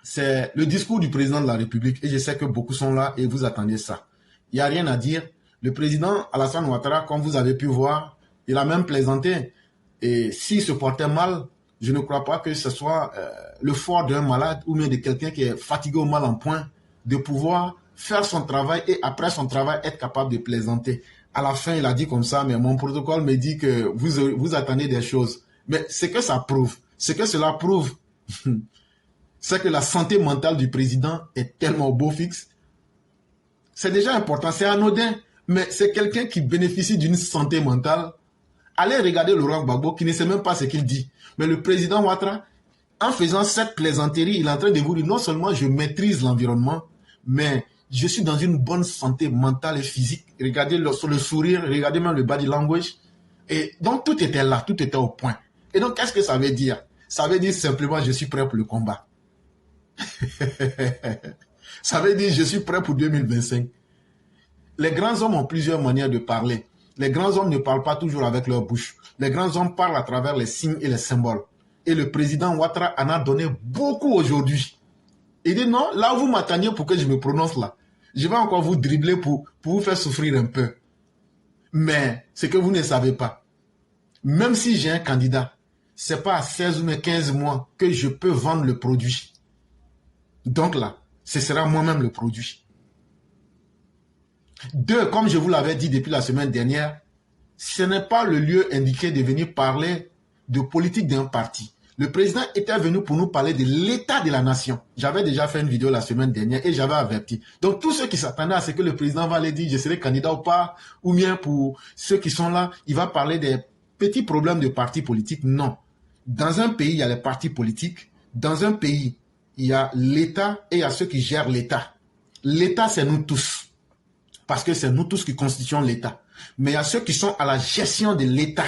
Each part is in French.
c'est le discours du président de la République. Et je sais que beaucoup sont là et vous attendez ça. Il n'y a rien à dire. Le président Alassane Ouattara, comme vous avez pu voir, il a même plaisanté. Et s'il se portait mal, je ne crois pas que ce soit le fort d'un malade ou bien de quelqu'un qui est fatigué au mal en point de pouvoir faire son travail et après son travail être capable de plaisanter. À la fin, il a dit comme ça, mais mon protocole me dit que vous attendez des choses. Mais ce que ça prouve, ce que cela prouve, c'est que la santé mentale du président est tellement au beau fixe. C'est déjà important, c'est anodin, mais c'est quelqu'un qui bénéficie d'une santé mentale. Allez regarder Laurent Gbagbo qui ne sait même pas ce qu'il dit. Mais le président Ouattara, en faisant cette plaisanterie, il est en train de vous dire non seulement je maîtrise l'environnement, mais je suis dans une bonne santé mentale et physique. Regardez le sourire, regardez même le body language. Et donc tout était là, tout était au point. Et donc qu'est-ce que ça veut dire? Ça veut dire simplement je suis prêt pour le combat. Ça veut dire je suis prêt pour 2025. Les grands hommes ont plusieurs manières de parler. Les grands hommes ne parlent pas toujours avec leur bouche. Les grands hommes parlent à travers les signes et les symboles. Et le président Ouattara en a donné beaucoup aujourd'hui. Il dit non, là où vous m'attendiez pour que je me prononce là, je vais encore vous dribbler pour vous faire souffrir un peu. Mais ce que vous ne savez pas, même si j'ai un candidat, ce n'est pas à 16 ou 15 mois que je peux vendre le produit. Donc là, ce sera moi-même le produit. 2, comme je vous l'avais dit depuis la semaine dernière, ce n'est pas le lieu indiqué de venir parler de politique d'un parti. Le président était venu pour nous parler de l'état de la nation. J'avais déjà fait une vidéo la semaine dernière et j'avais averti. Donc tous ceux qui s'attendaient à ce que le président va aller dire je serai candidat ou pas, ou bien pour ceux qui sont là, il va parler des petits problèmes de partis politiques. Non. Dans un pays, il y a les partis politiques. Dans un pays, il y a l'État et il y a ceux qui gèrent l'État. L'État, c'est nous tous. Parce que c'est nous tous qui constituons l'État. Mais il y a ceux qui sont à la gestion de l'État.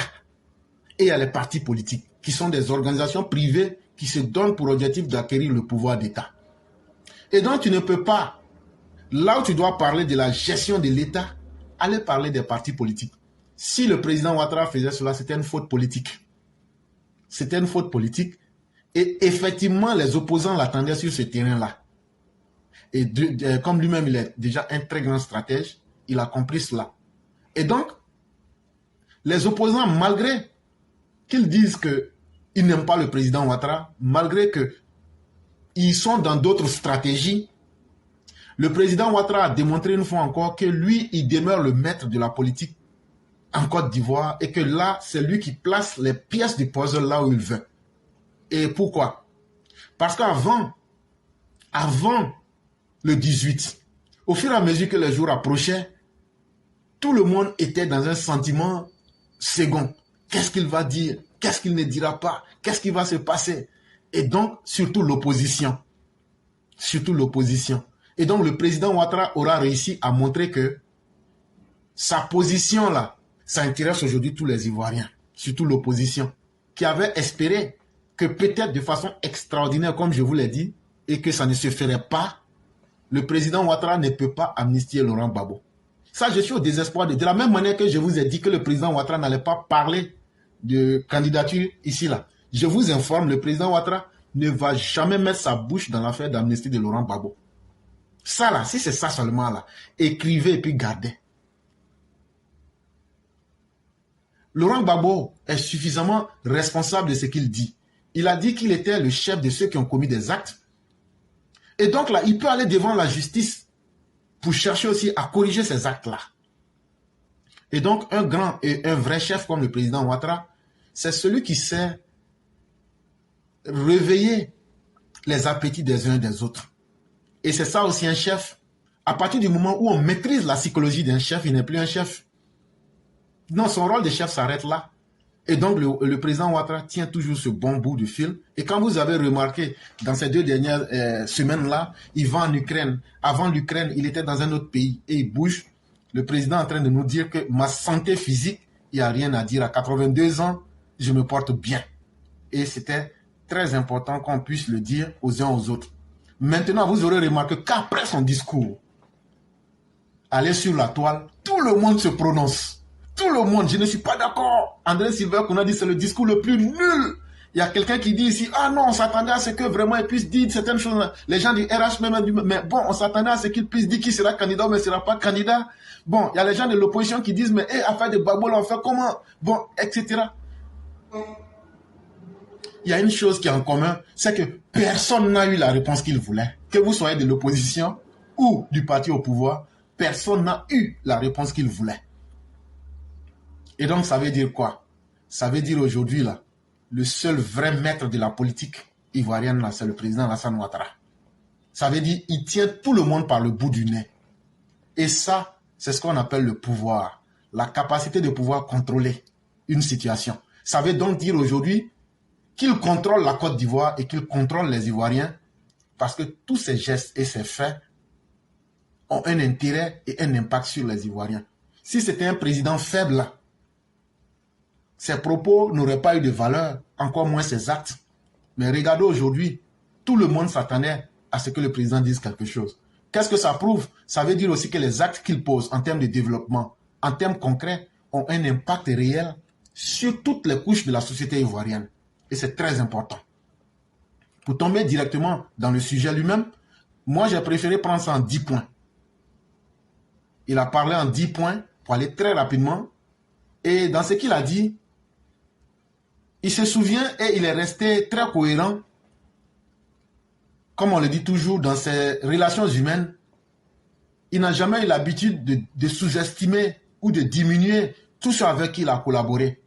Et il y a les partis politiques, qui sont des organisations privées qui se donnent pour objectif d'acquérir le pouvoir d'État. Et donc tu ne peux pas, là où tu dois parler de la gestion de l'État, aller parler des partis politiques. Si le président Ouattara faisait cela, c'était une faute politique. C'était une faute politique. Et effectivement, les opposants l'attendaient sur ce terrain-là. Et comme lui-même, il est déjà un très grand stratège, il a compris cela. Et donc, les opposants, malgré qu'ils disent qu'ils n'aiment pas le président Ouattara, malgré qu'ils sont dans d'autres stratégies, le président Ouattara a démontré une fois encore que lui, il demeure le maître de la politique en Côte d'Ivoire et que là, c'est lui qui place les pièces du puzzle là où il veut. Et pourquoi? Parce qu'avant le 18, au fur et à mesure que les jours approchaient, tout le monde était dans un sentiment second. Qu'est-ce qu'il va dire? Qu'est-ce qu'il ne dira pas? Qu'est-ce qui va se passer? Et donc, surtout l'opposition. Surtout l'opposition. Et donc, le président Ouattara aura réussi à montrer que sa position là, ça intéresse aujourd'hui tous les Ivoiriens. Surtout l'opposition. Qui avait espéré que peut-être de façon extraordinaire, comme je vous l'ai dit, et que ça ne se ferait pas, le président Ouattara ne peut pas amnistier Laurent Gbagbo. Ça, je suis au désespoir. De la même manière que je vous ai dit que le président Ouattara n'allait pas parler de candidature ici, là. Je vous informe, le président Ouattara ne va jamais mettre sa bouche dans l'affaire d'amnistie de Laurent Gbagbo. Ça, là, si c'est ça seulement, là, écrivez et puis gardez. Laurent Gbagbo est suffisamment responsable de ce qu'il dit. Il a dit qu'il était le chef de ceux qui ont commis des actes. Et donc là, il peut aller devant la justice pour chercher aussi à corriger ces actes-là. Et donc, un grand et un vrai chef comme le président Ouattara, c'est celui qui sait réveiller les appétits des uns et des autres. Et c'est ça aussi un chef. À partir du moment où on maîtrise la psychologie d'un chef, il n'est plus un chef. Non, son rôle de chef s'arrête là. Et donc, le président Ouattara tient toujours ce bon bout de fil. Et quand vous avez remarqué, dans ces 2 dernières semaines-là, il va en Ukraine. Avant l'Ukraine, il était dans un autre pays et il bouge. Le président est en train de nous dire que ma santé physique, il n'y a rien à dire. À 82 ans, je me porte bien. Et c'était très important qu'on puisse le dire aux uns aux autres. Maintenant, vous aurez remarqué qu'après son discours, allez sur la toile, tout le monde se prononce. Tout le monde, je ne suis pas d'accord. André Sylvain qu'on a dit c'est le discours le plus nul. Il y a quelqu'un qui dit ici, ah non, on s'attendait à ce que vraiment ils puissent dire certaines choses. Les gens du RH même, mais bon, on s'attendait à ce qu'ils puissent dire qui sera candidat ou ne sera pas candidat. Bon, il y a les gens de l'opposition qui disent, mais affaire de Gbagbo, on fait comment? Bon, etc. Il y a une chose qui est en commun, c'est que personne n'a eu la réponse qu'il voulait. Que vous soyez de l'opposition ou du parti au pouvoir, personne n'a eu la réponse qu'il voulait. Et donc, ça veut dire quoi? Ça veut dire aujourd'hui, là, le seul vrai maître de la politique ivoirienne, là, c'est le président Alassane Ouattara. Ça veut dire qu'il tient tout le monde par le bout du nez. Et ça, c'est ce qu'on appelle le pouvoir. La capacité de pouvoir contrôler une situation. Ça veut donc dire aujourd'hui qu'il contrôle la Côte d'Ivoire et qu'il contrôle les Ivoiriens parce que tous ces gestes et ces faits ont un intérêt et un impact sur les Ivoiriens. Si c'était un président faible, ses propos n'auraient pas eu de valeur, encore moins ses actes. Mais regardez aujourd'hui, tout le monde s'attendait à ce que le président dise quelque chose. Qu'est-ce que ça prouve? Ça veut dire aussi que les actes qu'il pose en termes de développement, en termes concrets, ont un impact réel sur toutes les couches de la société ivoirienne. Et c'est très important. Pour tomber directement dans le sujet lui-même, moi j'ai préféré prendre ça en 10 points. Il a parlé en 10 points pour aller très rapidement. Et dans ce qu'il a dit, il se souvient et il est resté très cohérent. Comme on le dit toujours, dans ses relations humaines, il n'a jamais eu l'habitude de sous-estimer ou de diminuer tous ceux avec qui il a collaboré.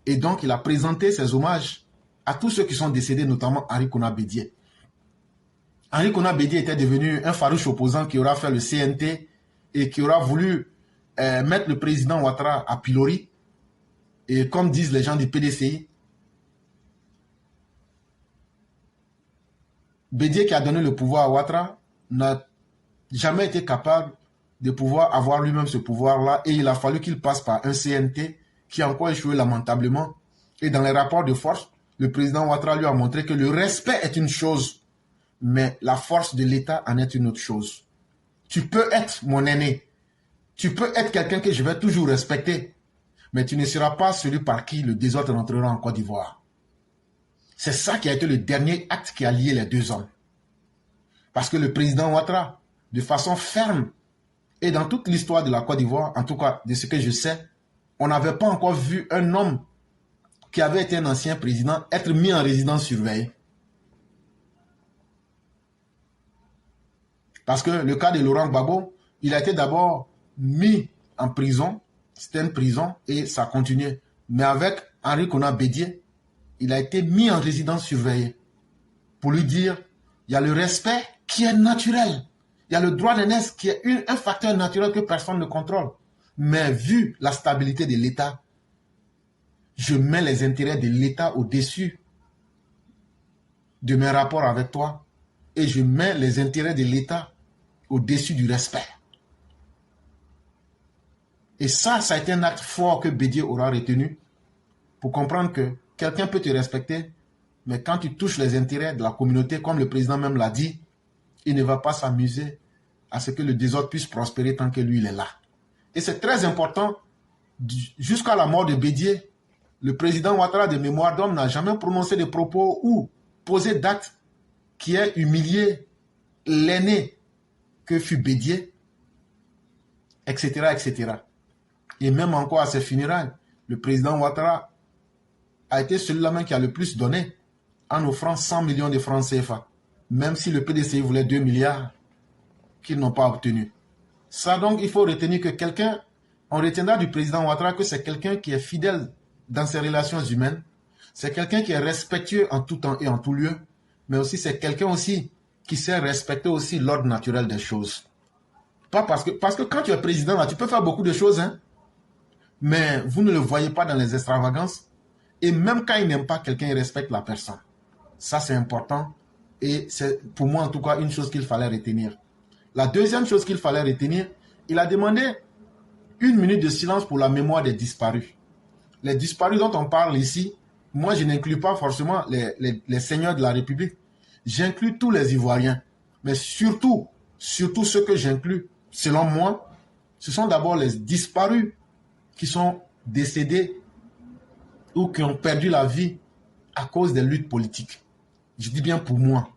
Et donc, il a présenté ses hommages à tous ceux qui sont décédés, notamment Henri Konan Bédié. Henri Konan Bédié était devenu un farouche opposant qui aura fait le CNT et qui aura voulu mettre le président Ouattara à pilori. Et comme disent les gens du PDCI, Bédié qui a donné le pouvoir à Ouattara n'a jamais été capable de pouvoir avoir lui-même ce pouvoir-là et il a fallu qu'il passe par un CNT qui a encore échoué lamentablement. Et dans les rapports de force, le président Ouattara lui a montré que le respect est une chose, mais la force de l'État en est une autre chose. Tu peux être mon aîné, tu peux être quelqu'un que je vais toujours respecter, mais tu ne seras pas celui par qui le désordre rentrera en Côte d'Ivoire. C'est ça qui a été le dernier acte qui a lié les deux hommes. Parce que le président Ouattara, de façon ferme, et dans toute l'histoire de la Côte d'Ivoire, en tout cas de ce que je sais, on n'avait pas encore vu un homme qui avait été un ancien président être mis en résidence surveillée. Parce que le cas de Laurent Gbagbo, il a été d'abord mis en prison, c'était une prison et ça continuait. Mais avec Henri Konan Bédié, il a été mis en résidence surveillée pour lui dire, il y a le respect qui est naturel. Il y a le droit d'aînesse qui est un facteur naturel que personne ne contrôle. Mais vu la stabilité de l'État, je mets les intérêts de l'État au-dessus de mes rapports avec toi et je mets les intérêts de l'État au-dessus du respect. Et ça a été un acte fort que Bédié aura retenu pour comprendre que quelqu'un peut te respecter, mais quand tu touches les intérêts de la communauté, comme le président même l'a dit, il ne va pas s'amuser à ce que le désordre puisse prospérer tant que lui, il est là. Et c'est très important, jusqu'à la mort de Bédié, le président Ouattara de mémoire d'homme n'a jamais prononcé de propos ou posé d'actes qui aient humilié l'aîné que fut Bédié, etc., etc. Et même encore à ses funérailles, le président Ouattara a été celui-là même qui a le plus donné en offrant 100 millions de francs CFA, même si le PDCI voulait 2 milliards qu'ils n'ont pas obtenu. Ça donc, il faut retenir que quelqu'un, on retiendra du président Ouattara que c'est quelqu'un qui est fidèle dans ses relations humaines, c'est quelqu'un qui est respectueux en tout temps et en tout lieu, mais aussi c'est quelqu'un aussi qui sait respecter aussi l'ordre naturel des choses. Pas parce que quand tu es président, là, tu peux faire beaucoup de choses, hein, mais vous ne le voyez pas dans les extravagances. Et même quand il n'aime pas quelqu'un, il respecte la personne. Ça, c'est important. Et c'est pour moi, en tout cas, une chose qu'il fallait retenir. La deuxième chose qu'il fallait retenir, il a demandé 1 minute de silence pour la mémoire des disparus. Les disparus dont on parle ici, moi, je n'inclus pas forcément les seigneurs de la République. J'inclus tous les Ivoiriens. Mais surtout ceux que j'inclus, selon moi, ce sont d'abord les disparus qui sont décédés ou qui ont perdu la vie à cause des luttes politiques. Je dis bien pour moi.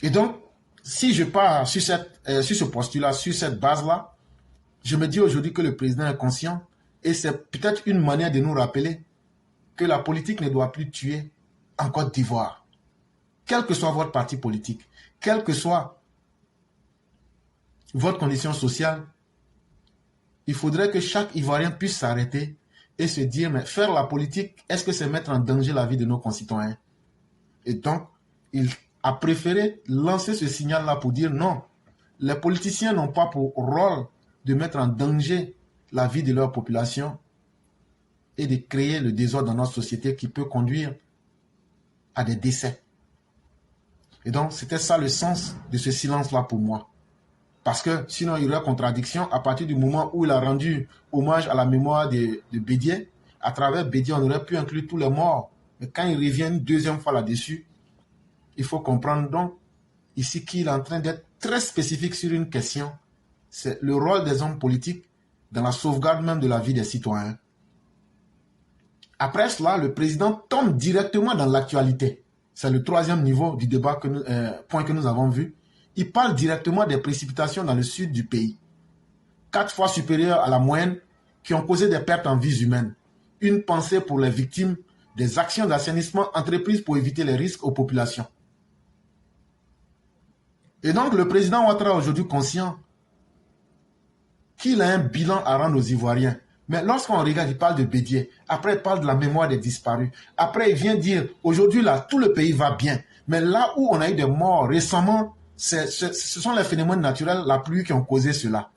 Et donc, si je pars sur ce postulat, sur cette base-là, je me dis aujourd'hui que le président est conscient et c'est peut-être une manière de nous rappeler que la politique ne doit plus tuer en Côte d'Ivoire. Quel que soit votre parti politique, quelle que soit votre condition sociale, il faudrait que chaque Ivoirien puisse s'arrêter et se dire, mais faire la politique, est-ce que c'est mettre en danger la vie de nos concitoyens? Et donc, il a préféré lancer ce signal-là pour dire non, les politiciens n'ont pas pour rôle de mettre en danger la vie de leur population et de créer le désordre dans notre société qui peut conduire à des décès. Et donc, c'était ça le sens de ce silence-là pour moi. Parce que sinon, il y aurait contradiction à partir du moment où il a rendu hommage à la mémoire de Bédié. À travers Bédié, on aurait pu inclure tous les morts. Mais quand il revient une deuxième fois là-dessus, il faut comprendre donc ici qu'il est en train d'être très spécifique sur une question. C'est le rôle des hommes politiques dans la sauvegarde même de la vie des citoyens. Après cela, le président tombe directement dans l'actualité. C'est le troisième niveau du débat, point que nous avons vu. Il parle directement des précipitations dans le sud du pays. 4 fois supérieures à la moyenne qui ont causé des pertes en vies humaines. Une pensée pour les victimes des actions d'assainissement entreprises pour éviter les risques aux populations. Et donc le président Ouattara est aujourd'hui conscient qu'il a un bilan à rendre aux Ivoiriens. Mais lorsqu'on regarde, il parle de Bédié. Après, il parle de la mémoire des disparus. Après, il vient dire, aujourd'hui, là, tout le pays va bien. Mais là où on a eu des morts récemment, ce sont les phénomènes naturels, la pluie, qui ont causé cela.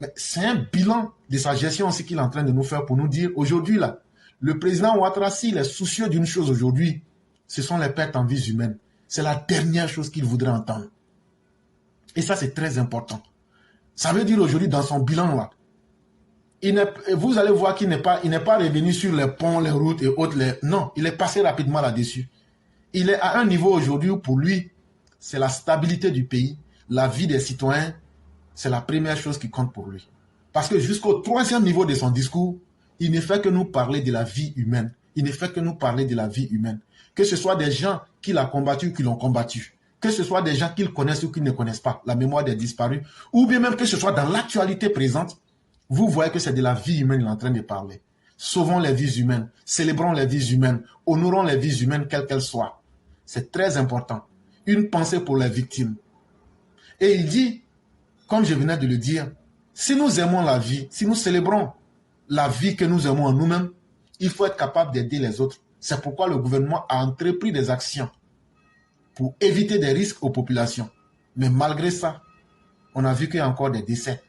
Mais c'est un bilan de sa gestion aussi qu'il est en train de nous faire pour nous dire, aujourd'hui, là, le président Ouattara, s'il est soucieux d'une chose aujourd'hui, ce sont les pertes en vies humaines. C'est la dernière chose qu'il voudrait entendre. Et ça, c'est très important. Ça veut dire aujourd'hui, dans son bilan, là, vous allez voir qu'il n'est pas revenu sur les ponts, les routes et autres. Non, il est passé rapidement là-dessus. Il est à un niveau aujourd'hui où pour lui, c'est la stabilité du pays, la vie des citoyens, c'est la première chose qui compte pour lui. Parce que jusqu'au 3e niveau de son discours, il ne fait que nous parler de la vie humaine. Il ne fait que nous parler de la vie humaine. Que ce soit des gens qu'il a combattus ou qui l'ont combattu. Que ce soit des gens qu'il connaisse ou qu'il ne connaisse pas, la mémoire des disparus. Ou bien même que ce soit dans l'actualité présente. Vous voyez que c'est de la vie humaine qu'il est en train de parler. Sauvons les vies humaines, célébrons les vies humaines, honorons les vies humaines, quelles qu'elles soient. C'est très important. Une pensée pour les victimes. Et il dit, comme je venais de le dire, si nous aimons la vie, si nous célébrons la vie que nous aimons en nous-mêmes, il faut être capable d'aider les autres. C'est pourquoi le gouvernement a entrepris des actions pour éviter des risques aux populations. Mais malgré ça, on a vu qu'il y a encore des décès.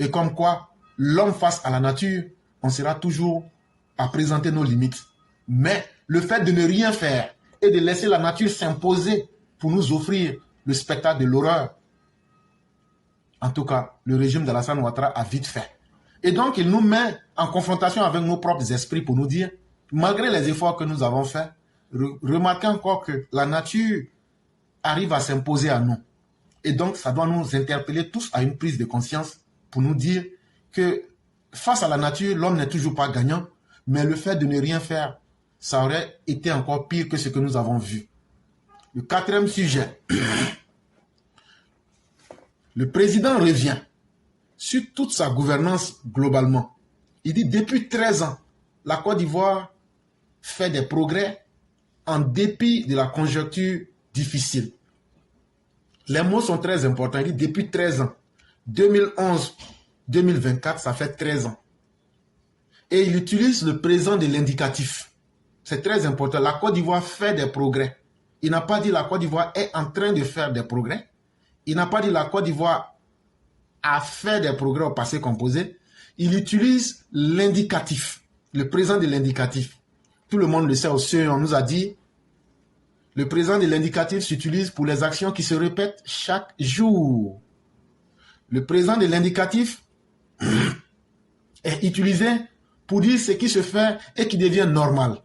Et comme quoi, l'homme face à la nature, on sera toujours à présenter nos limites. Mais le fait de ne rien faire et de laisser la nature s'imposer pour nous offrir le spectacle de l'horreur, en tout cas, le régime d'Alassane Ouattara a vite fait. Et donc, il nous met en confrontation avec nos propres esprits pour nous dire, malgré les efforts que nous avons faits, remarquez encore que la nature arrive à s'imposer à nous. Et donc, ça doit nous interpeller tous à une prise de conscience pour nous dire que face à la nature, l'homme n'est toujours pas gagnant, mais le fait de ne rien faire, ça aurait été encore pire que ce que nous avons vu. Le 4e sujet. Le président revient sur toute sa gouvernance globalement. Il dit depuis 13 ans, la Côte d'Ivoire fait des progrès en dépit de la conjoncture difficile. Les mots sont très importants. Il dit depuis 13 ans. 2011-2024, ça fait 13 ans. Et il utilise le présent de l'indicatif. C'est très important. La Côte d'Ivoire fait des progrès. Il n'a pas dit la Côte d'Ivoire est en train de faire des progrès. Il n'a pas dit la Côte d'Ivoire a fait des progrès au passé composé. Il utilise l'indicatif, le présent de l'indicatif. Tout le monde le sait aussi, on nous a dit, le présent de l'indicatif s'utilise pour les actions qui se répètent chaque jour. Le présent de l'indicatif est utilisé pour dire ce qui se fait et qui devient normal.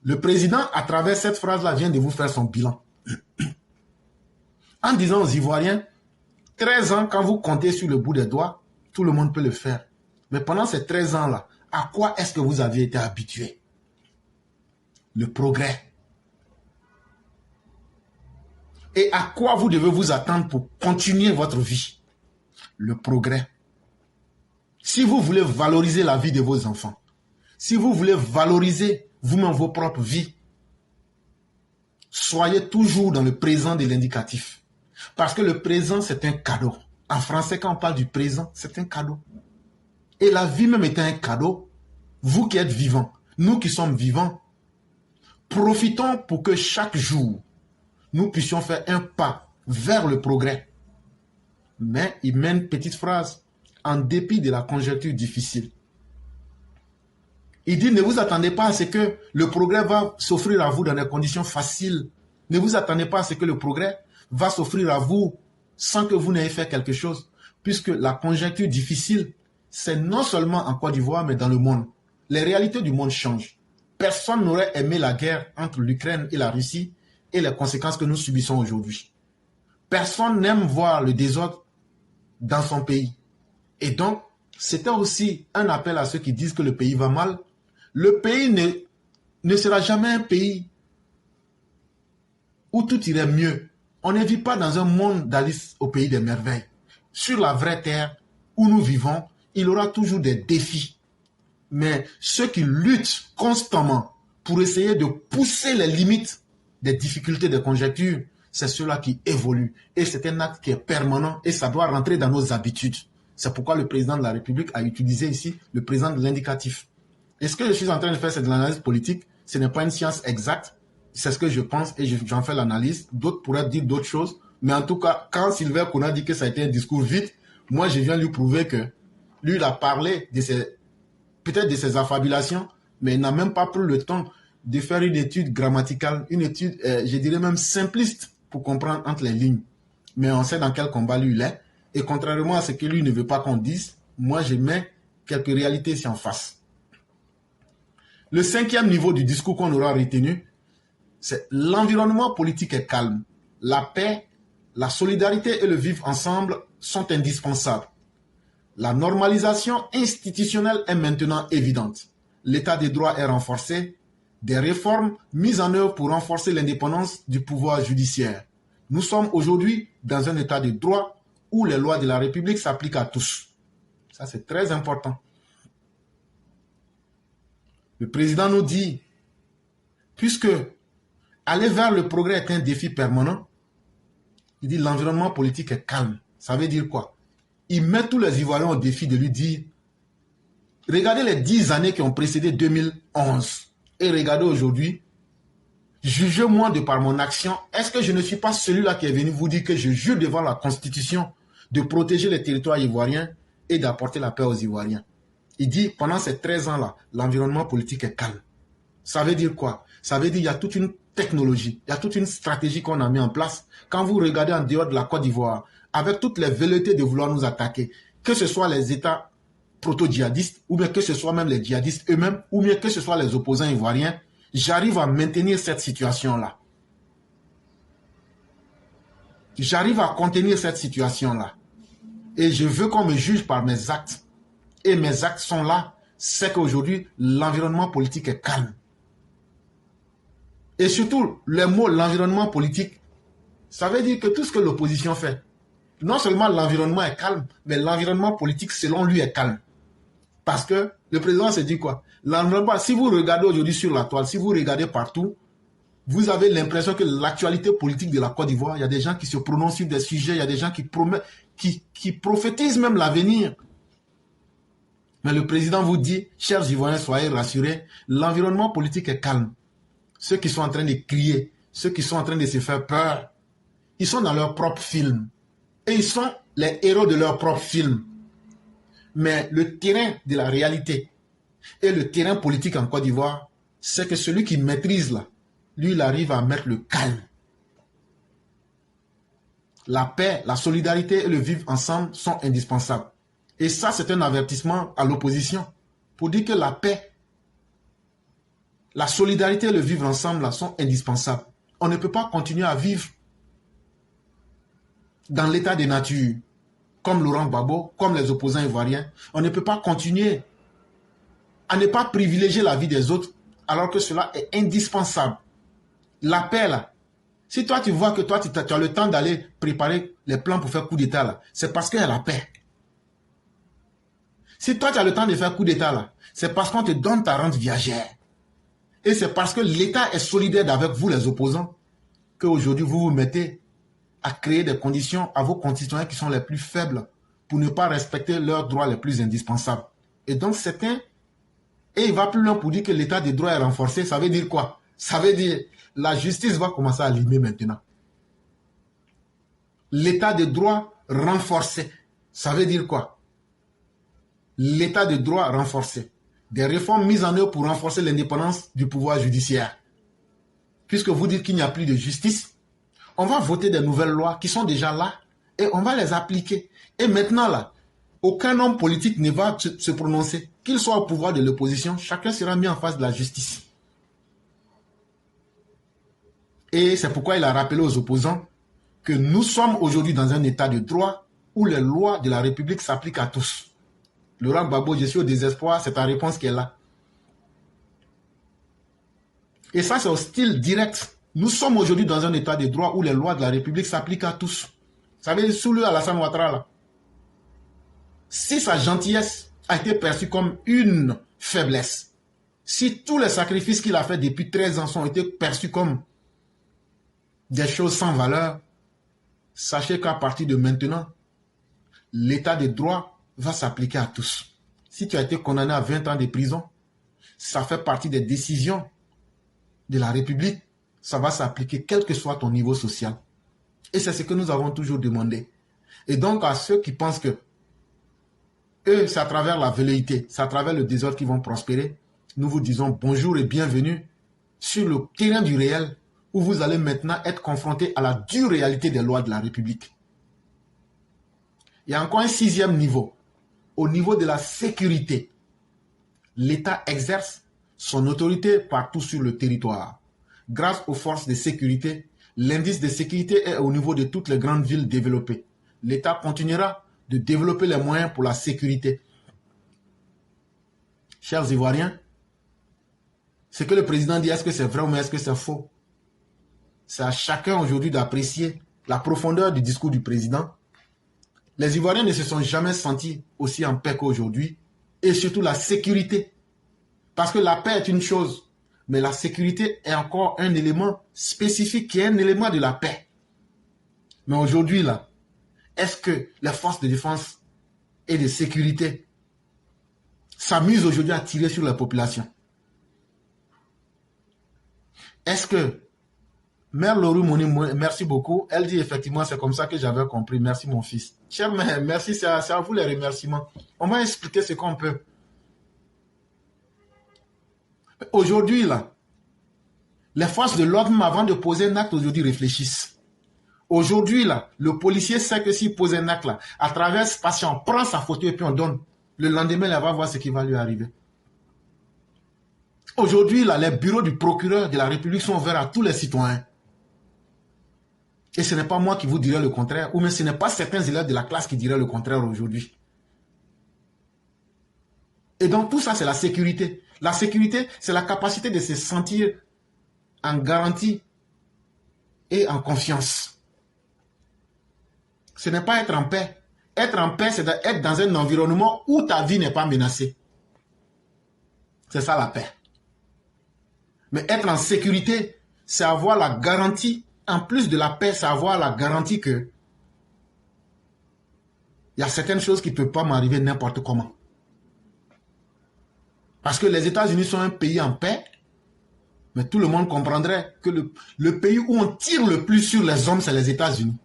Le président, à travers cette phrase-là, vient de vous faire son bilan. En disant aux Ivoiriens, 13 ans, quand vous comptez sur le bout des doigts, tout le monde peut le faire. Mais pendant ces 13 ans-là, À quoi est-ce que vous aviez été habitué? Le progrès. Et à quoi vous devez vous attendre pour continuer votre vie? Le progrès. Si vous voulez valoriser la vie de vos enfants, si vous voulez valoriser vous-même vos propres vies, soyez toujours dans le présent de l'indicatif. Parce que le présent, c'est un cadeau. En français, quand on parle du présent, c'est un cadeau. Et la vie même étant un cadeau, vous qui êtes vivants, nous qui sommes vivants, profitons pour que chaque jour, nous puissions faire un pas vers le progrès. Mais il met une petite phrase, en dépit de la conjoncture difficile. Il dit, ne vous attendez pas à ce que le progrès va s'offrir à vous dans des conditions faciles. Ne vous attendez pas à ce que le progrès va s'offrir à vous sans que vous n'ayez fait quelque chose. Puisque la conjoncture difficile, c'est non seulement en Côte d'Ivoire, mais dans le monde. Les réalités du monde changent. Personne n'aurait aimé la guerre entre l'Ukraine et la Russie et les conséquences que nous subissons aujourd'hui. Personne n'aime voir le désordre dans son pays. Et donc, c'était aussi un appel à ceux qui disent que le pays va mal. Le pays ne sera jamais un pays où tout irait mieux. On ne vit pas dans un monde d'Alice au pays des merveilles. Sur la vraie terre où nous vivons, il y aura toujours des défis. Mais ceux qui luttent constamment pour essayer de pousser les limites des difficultés de conjecture, c'est ceux-là qui évoluent. Et c'est un acte qui est permanent et ça doit rentrer dans nos habitudes. C'est pourquoi le président de la République a utilisé ici le présent de l'indicatif. Et ce que je suis en train de faire, c'est de l'analyse politique. Ce n'est pas une science exacte. C'est ce que je pense et j'en fais l'analyse. D'autres pourraient dire d'autres choses. Mais en tout cas, quand Sylvain Kouna dit que ça a été un discours vide, moi, je viens lui prouver que lui, il a parlé de peut-être de ses affabulations, mais il n'a même pas pris le temps de faire une étude grammaticale, une étude, je dirais même simpliste, pour comprendre entre les lignes. Mais on sait dans quel combat lui il est. Et contrairement à ce que lui ne veut pas qu'on dise, moi, je mets quelques réalités ici en face. Le 5e niveau du discours qu'on aura retenu, c'est l'environnement politique est calme. La paix, la solidarité et le vivre ensemble sont indispensables. La normalisation institutionnelle est maintenant évidente. L'état des droits est renforcé. Des réformes mises en œuvre pour renforcer l'indépendance du pouvoir judiciaire. Nous sommes aujourd'hui dans un état de droit où les lois de la République s'appliquent à tous. Ça, c'est très important. Le président nous dit, puisque aller vers le progrès est un défi permanent, il dit l'environnement politique est calme. Ça veut dire quoi? Il met tous les Ivoiriens au défi de lui dire, regardez les 10 années qui ont précédé 2011 et regardez aujourd'hui, jugez-moi de par mon action, est-ce que je ne suis pas celui-là qui est venu vous dire que je jure devant la Constitution de protéger les territoires ivoiriens et d'apporter la paix aux Ivoiriens? Il dit, pendant ces 13 ans-là, l'environnement politique est calme. Ça veut dire quoi? Ça veut dire qu'il y a toute une technologie, il y a toute une stratégie qu'on a mis en place. Quand vous regardez en dehors de la Côte d'Ivoire, avec toutes les velléités de vouloir nous attaquer, que ce soit les États proto-djihadistes, ou bien que ce soit même les djihadistes eux-mêmes, ou bien que ce soit les opposants ivoiriens, j'arrive à maintenir cette situation-là. J'arrive à contenir cette situation-là. Et je veux qu'on me juge par mes actes. Et mes actes sont là. C'est qu'aujourd'hui, l'environnement politique est calme. Et surtout, le mot l'environnement politique, ça veut dire que tout ce que l'opposition fait, non seulement l'environnement est calme, mais l'environnement politique, selon lui, est calme. Parce que le président se dit quoi? L'environnement, si vous regardez aujourd'hui sur la toile, si vous regardez partout, vous avez l'impression que l'actualité politique de la Côte d'Ivoire, il y a des gens qui se prononcent sur des sujets, il y a des gens qui prophétisent même l'avenir. Mais le président vous dit, chers Ivoiriens, soyez rassurés, l'environnement politique est calme. Ceux qui sont en train de crier, ceux qui sont en train de se faire peur, ils sont dans leur propre film. Et ils sont les héros de leur propre film. Mais le terrain de la réalité et le terrain politique en Côte d'Ivoire, c'est que celui qui maîtrise là, lui, il arrive à mettre le calme. La paix, la solidarité et le vivre ensemble sont indispensables. Et ça, c'est un avertissement à l'opposition pour dire que la paix, la solidarité et le vivre ensemble là, sont indispensables. On ne peut pas continuer à vivre dans l'état de nature, comme Laurent Gbagbo, comme les opposants ivoiriens. On ne peut pas continuer à ne pas privilégier la vie des autres alors que cela est indispensable. La paix, là, si toi tu vois que toi tu as le temps d'aller préparer les plans pour faire coup d'État, là, c'est parce qu'il y a la paix. Si toi tu as le temps de faire coup d'État, là, c'est parce qu'on te donne ta rente viagère. Et c'est parce que l'État est solidaire avec vous, les opposants, qu'aujourd'hui vous vous mettez à créer des conditions à vos concitoyens qui sont les plus faibles pour ne pas respecter leurs droits les plus indispensables. Et donc certains, et il va plus loin pour dire que l'état de droit est renforcé, ça veut dire quoi? Ça veut dire la justice va commencer à limer maintenant. L'état de droit renforcé, ça veut dire quoi? L'état de droit renforcé. Des réformes mises en œuvre pour renforcer l'indépendance du pouvoir judiciaire. Puisque vous dites qu'il n'y a plus de justice, on va voter des nouvelles lois qui sont déjà là et on va les appliquer. Et maintenant, là, aucun homme politique ne va se prononcer. Qu'il soit au pouvoir de l'opposition, chacun sera mis en face de la justice. Et c'est pourquoi il a rappelé aux opposants que nous sommes aujourd'hui dans un état de droit où les lois de la République s'appliquent à tous. Laurent Gbagbo, je suis au désespoir, c'est ta réponse qui est là. Et ça, c'est au style direct. Nous sommes aujourd'hui dans un état de droit où les lois de la République s'appliquent à tous. Vous savez, sous le Alassane Ouattara, là, si sa gentillesse a été perçue comme une faiblesse, si tous les sacrifices qu'il a fait depuis 13 ans ont été perçus comme des choses sans valeur, sachez qu'à partir de maintenant, l'état de droit va s'appliquer à tous. Si tu as été condamné à 20 ans de prison, ça fait partie des décisions de la République, ça va s'appliquer quel que soit ton niveau social. Et c'est ce que nous avons toujours demandé. Et donc à ceux qui pensent que eux, c'est à travers la velléité, c'est à travers le désordre qu'ils vont prospérer, nous vous disons bonjour et bienvenue sur le terrain du réel où vous allez maintenant être confrontés à la dure réalité des lois de la République. Il y a encore un 6e niveau, au niveau de la sécurité. L'État exerce son autorité partout sur le territoire. Grâce aux forces de sécurité, l'indice de sécurité est au niveau de toutes les grandes villes développées. L'État continuera de développer les moyens pour la sécurité. Chers Ivoiriens, ce que le président dit, est-ce que c'est vrai ou est-ce que c'est faux? C'est à chacun aujourd'hui d'apprécier la profondeur du discours du président. Les Ivoiriens ne se sont jamais sentis aussi en paix qu'aujourd'hui, et surtout la sécurité. Parce que la paix est une chose, mais la sécurité est encore un élément spécifique qui est un élément de la paix. Mais aujourd'hui, là, est-ce que les forces de défense et de sécurité s'amusent aujourd'hui à tirer sur la population? Est-ce que Mère Lorou Mouni, merci beaucoup. Elle dit effectivement, c'est comme ça que j'avais compris. Merci mon fils. Cher mère, merci, c'est à vous les remerciements. On va expliquer ce qu'on peut. Aujourd'hui, là, les forces de l'ordre, avant de poser un acte, aujourd'hui réfléchissent. Aujourd'hui, là, le policier sait que s'il pose un acte, là, à travers ce patient, on prend sa photo et puis on donne. Le lendemain, il va voir ce qui va lui arriver. Aujourd'hui, là, les bureaux du procureur de la République sont ouverts à tous les citoyens. Et ce n'est pas moi qui vous dirai le contraire, ou même ce n'est pas certains élèves de la classe qui diraient le contraire aujourd'hui. Et donc tout ça, c'est la sécurité. La sécurité, c'est la capacité de se sentir en garantie et en confiance. Ce n'est pas être en paix. Être en paix, c'est être dans un environnement où ta vie n'est pas menacée. C'est ça la paix. Mais être en sécurité, c'est avoir la garantie, en plus de la paix, c'est avoir la garantie que il y a certaines choses qui ne peuvent pas m'arriver n'importe comment. Parce que les États-Unis sont un pays en paix, mais tout le monde comprendrait que le pays où on tire le plus sur les hommes, c'est les États-Unis.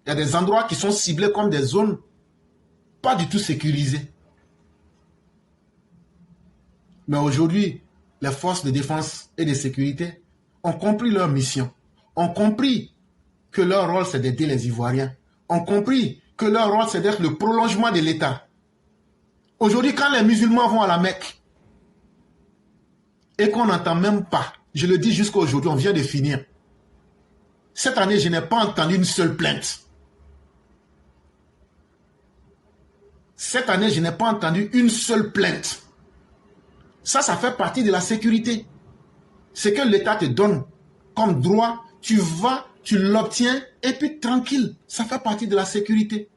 Il y a des endroits qui sont ciblés comme des zones pas du tout sécurisées. Mais aujourd'hui, les forces de défense et de sécurité ont compris leur mission, ont compris que leur rôle c'est d'aider les Ivoiriens, ont compris que leur rôle c'est d'être le prolongement de l'État. Aujourd'hui, quand les musulmans vont à la Mecque, et qu'on n'entend même pas, je le dis jusqu'à aujourd'hui, on vient de finir. Cette année, je n'ai pas entendu une seule plainte. Cette année, je n'ai pas entendu une seule plainte. Ça fait partie de la sécurité. Ce que l'État te donne comme droit, tu vas, tu l'obtiens, et puis tranquille. Ça fait partie de la sécurité.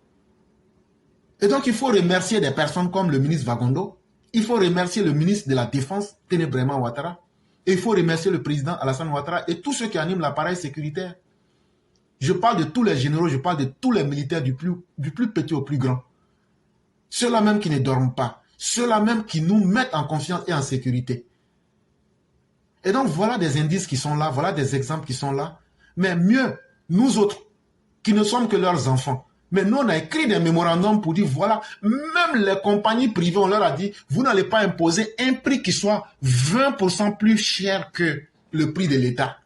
Et donc, il faut remercier des personnes comme le ministre Vagondo. Il faut remercier le ministre de la Défense, Ténébrema Ouattara. Et il faut remercier le président Alassane Ouattara et tous ceux qui animent l'appareil sécuritaire. Je parle de tous les généraux, je parle de tous les militaires du plus petit au plus grand. Ceux-là même qui ne dorment pas. Ceux-là même qui nous mettent en confiance et en sécurité. Et donc, voilà des indices qui sont là, voilà des exemples qui sont là. Mais mieux, nous autres, qui ne sommes que leurs enfants. Mais nous, on a écrit des mémorandums pour dire, voilà, même les compagnies privées, on leur a dit, vous n'allez pas imposer un prix qui soit 20% plus cher que le prix de l'État.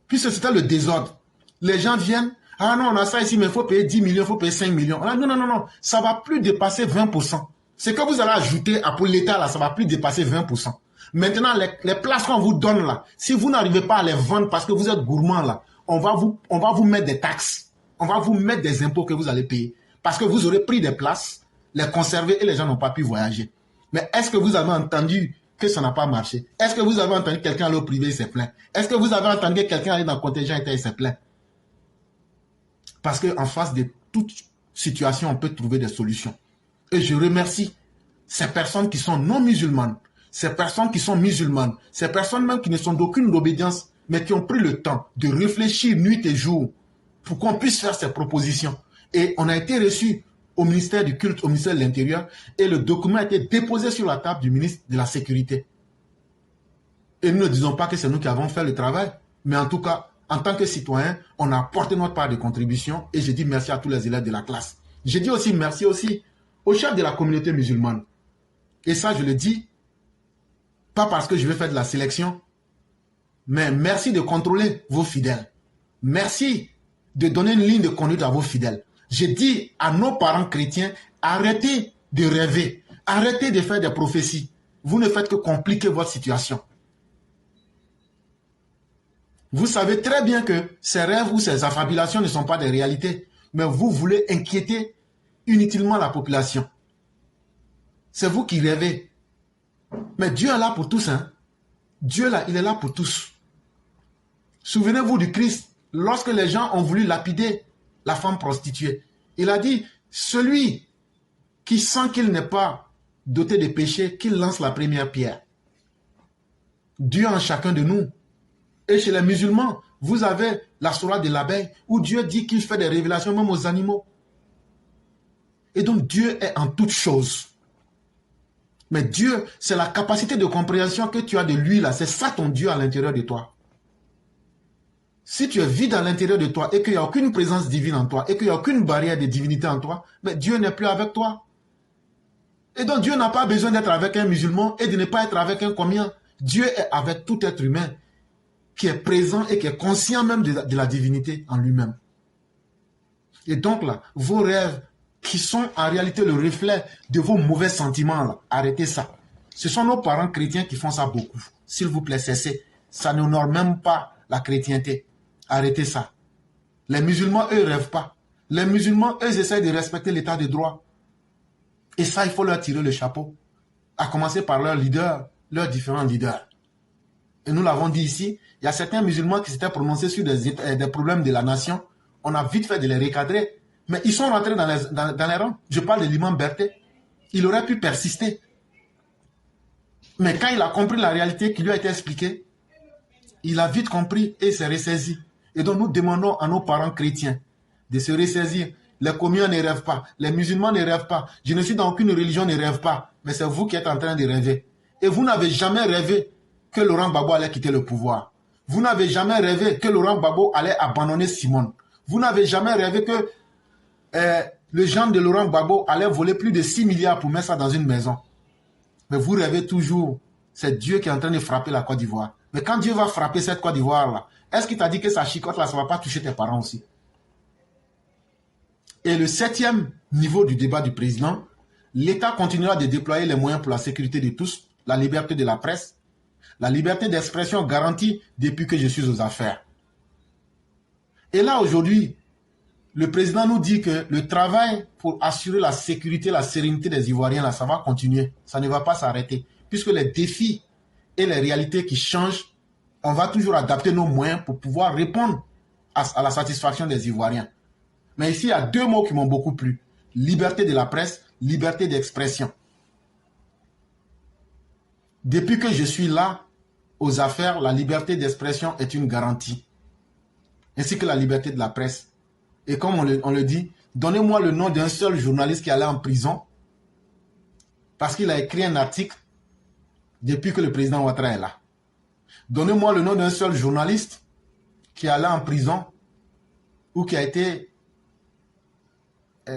Puisque c'était le désordre. Les gens viennent, ah non, on a ça ici, mais il faut payer 10 millions, il faut payer 5 millions. Ah, non, non, non, non, ça ne va plus dépasser 20%. Ce que vous allez ajouter pour l'État, là, ça ne va plus dépasser 20%. Maintenant, les places qu'on vous donne là, si vous n'arrivez pas à les vendre parce que vous êtes gourmand là, on va vous mettre des taxes. On va vous mettre des impôts que vous allez payer. Parce que vous aurez pris des places, les conserver et les gens n'ont pas pu voyager. Mais est-ce que vous avez entendu que ça n'a pas marché? Est-ce que vous avez entendu quelqu'un aller au privé et s'est plaint? Est-ce que vous avez entendu quelqu'un aller dans le contingent et s'est plaint? Parce qu'en face de toute situation, on peut trouver des solutions. Et je remercie ces personnes qui sont non musulmanes, ces personnes qui sont musulmanes, ces personnes même qui ne sont d'aucune obédience, mais qui ont pris le temps de réfléchir nuit et jour pour qu'on puisse faire ces propositions. Et on a été reçu au ministère du culte, au ministère de l'Intérieur, et le document a été déposé sur la table du ministre de la Sécurité. Et nous ne disons pas que c'est nous qui avons fait le travail, mais en tout cas, en tant que citoyens, on a apporté notre part de contribution, et je dis merci à tous les élèves de la classe. Je dis aussi merci aussi au chef de la communauté musulmane. Et ça, je le dis, pas parce que je vais faire de la sélection, mais merci de contrôler vos fidèles. Merci de donner une ligne de conduite à vos fidèles. Je dis à nos parents chrétiens, arrêtez de rêver, arrêtez de faire des prophéties. Vous ne faites que compliquer votre situation. Vous savez très bien que ces rêves ou ces affabulations ne sont pas des réalités, mais vous voulez inquiéter inutilement la population. C'est vous qui rêvez. Mais Dieu est là pour tous. Hein? Dieu, là, il est là pour tous. Souvenez-vous du Christ. Lorsque les gens ont voulu lapider la femme prostituée, il a dit, celui qui sent qu'il n'est pas doté de péché, qu'il lance la première pierre. Dieu en chacun de nous. Et chez les musulmans, vous avez la sourate de l'abeille, où Dieu dit qu'il fait des révélations même aux animaux. Et donc Dieu est en toutes choses. Mais Dieu, c'est la capacité de compréhension que tu as de lui là. C'est ça ton Dieu à l'intérieur de toi. Si tu es vide à l'intérieur de toi et qu'il n'y a aucune présence divine en toi et qu'il n'y a aucune barrière de divinité en toi, mais Dieu n'est plus avec toi. Et donc Dieu n'a pas besoin d'être avec un musulman et de ne pas être avec un comien. Dieu est avec tout être humain qui est présent et qui est conscient même de la divinité en lui-même. Et donc là, vos rêves qui sont en réalité le reflet de vos mauvais sentiments, là, arrêtez ça. Ce sont nos parents chrétiens qui font ça beaucoup. S'il vous plaît, cessez. Ça n'honore même pas la chrétienté. Arrêtez ça. Les musulmans, eux, ne rêvent pas. Les musulmans, eux, essayent de respecter l'état de droit. Et ça, il faut leur tirer le chapeau. À commencer par leurs leaders, leurs différents leaders. Et nous l'avons dit ici, il y a certains musulmans qui s'étaient prononcés sur des problèmes de la nation. On a vite fait de les recadrer. Mais ils sont rentrés dans les rangs. Je parle de l'imam Berthet. Il aurait pu persister. Mais quand il a compris la réalité qui lui a été expliquée, il a vite compris et s'est ressaisi. Et donc nous demandons à nos parents chrétiens de se ressaisir. Les communs ne rêvent pas. Les musulmans ne rêvent pas. Je ne suis dans aucune religion, ne rêve pas. Mais c'est vous qui êtes en train de rêver. Et vous n'avez jamais rêvé que Laurent Gbagbo allait quitter le pouvoir. Vous n'avez jamais rêvé que Laurent Gbagbo allait abandonner Simone. Vous n'avez jamais rêvé que le genre de Laurent Gbagbo allait voler plus de 6 milliards pour mettre ça dans une maison. Mais vous rêvez toujours. C'est Dieu qui est en train de frapper la Côte d'Ivoire. Mais quand Dieu va frapper cette Côte d'Ivoire-là, est-ce qu'il t'a dit que sa chicotte là, ça ne va pas toucher tes parents aussi? Et le 7e niveau du débat du président, l'État continuera de déployer les moyens pour la sécurité de tous, la liberté de la presse, la liberté d'expression garantie depuis que je suis aux affaires. Et là, aujourd'hui, Le président nous dit que le travail pour assurer la sécurité, la sérénité des Ivoiriens, là, ça va continuer. Ça ne va pas s'arrêter. Puisque les défis et les réalités qui changent, on va toujours adapter nos moyens pour pouvoir répondre à la satisfaction des Ivoiriens. Mais ici, il y a deux mots qui m'ont beaucoup plu. Liberté de la presse, liberté d'expression. Depuis que je suis là, aux affaires, la liberté d'expression est une garantie. Ainsi que la liberté de la presse. Et comme on le dit, donnez-moi le nom d'un seul journaliste qui est allé en prison parce qu'il a écrit un article depuis que le président Ouattara est là. Donnez-moi le nom d'un seul journaliste qui est allé en prison ou qui a été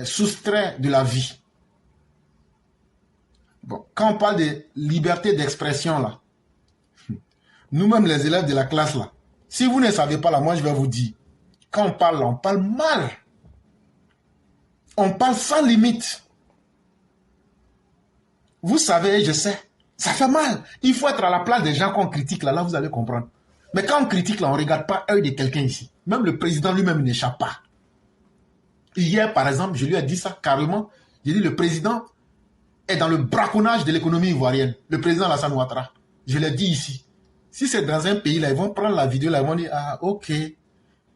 soustrait de la vie. Bon, quand on parle de liberté d'expression, là, nous-mêmes les élèves de la classe, là, si vous ne savez pas, là, moi je vais vous dire, quand on parle là, on parle mal. On parle sans limite. Vous savez, je sais, ça fait mal. Il faut être à la place des gens qu'on critique, là vous allez comprendre. Mais quand on critique, là, on ne regarde pas l'œil de quelqu'un ici. Même le président lui-même n'échappe pas. Hier, par exemple, je lui ai dit ça carrément. J'ai dit, le président est dans le braconnage de l'économie ivoirienne. Le président Alassane Ouattara. Je l'ai dit ici. Si c'est dans un pays, là, ils vont prendre la vidéo, là, ils vont dire, ah, ok,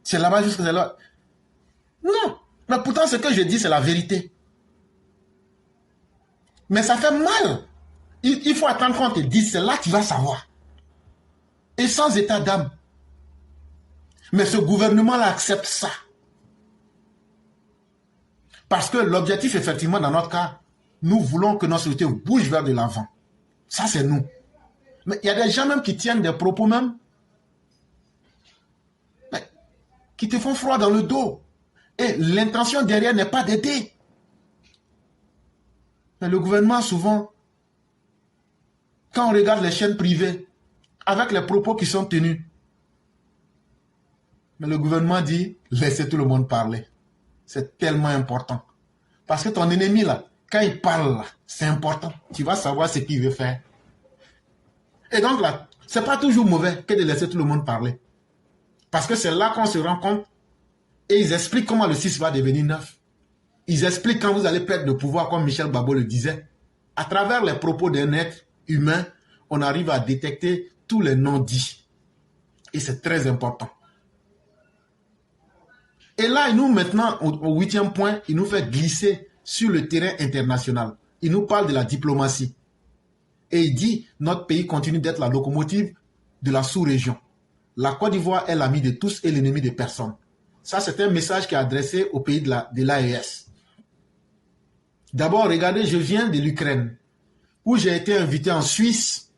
c'est là-bas jusqu'à là. Non, mais pourtant, ce que je dis, c'est la vérité. Mais ça fait mal. Il faut attendre qu'on te dise, c'est là que tu vas savoir. Et sans état d'âme. Mais ce gouvernement-là accepte ça. Parce que l'objectif, effectivement, dans notre cas, nous voulons que notre société bouge vers de l'avant. Ça, c'est nous. Mais il y a des gens même qui tiennent des propos même, qui te font froid dans le dos. Et l'intention derrière n'est pas d'aider. Mais le gouvernement, souvent, quand on regarde les chaînes privées, avec les propos qui sont tenus, mais le gouvernement dit, laissez tout le monde parler. C'est tellement important. Parce que ton ennemi, là, quand il parle, c'est important. Tu vas savoir ce qu'il veut faire. Et donc là, c'est pas toujours mauvais que de laisser tout le monde parler. Parce que c'est là qu'on se rend compte et ils expliquent comment le 6 va devenir 9. Ils expliquent quand vous allez perdre le pouvoir, comme Michel Babo le disait. À travers les propos d'un être humain, on arrive à détecter tous les non-dits. Et c'est très important. Et là, il nous maintenant, au 8e point, il nous fait glisser sur le terrain international. Il nous parle de la diplomatie. Et il dit, notre pays continue d'être la locomotive de la sous-région. La Côte d'Ivoire est l'ami de tous et l'ennemi de personne. Ça, c'est un message qui est adressé au pays de l'AES. D'abord, regardez, je viens de l'Ukraine, où j'ai été invité en Suisse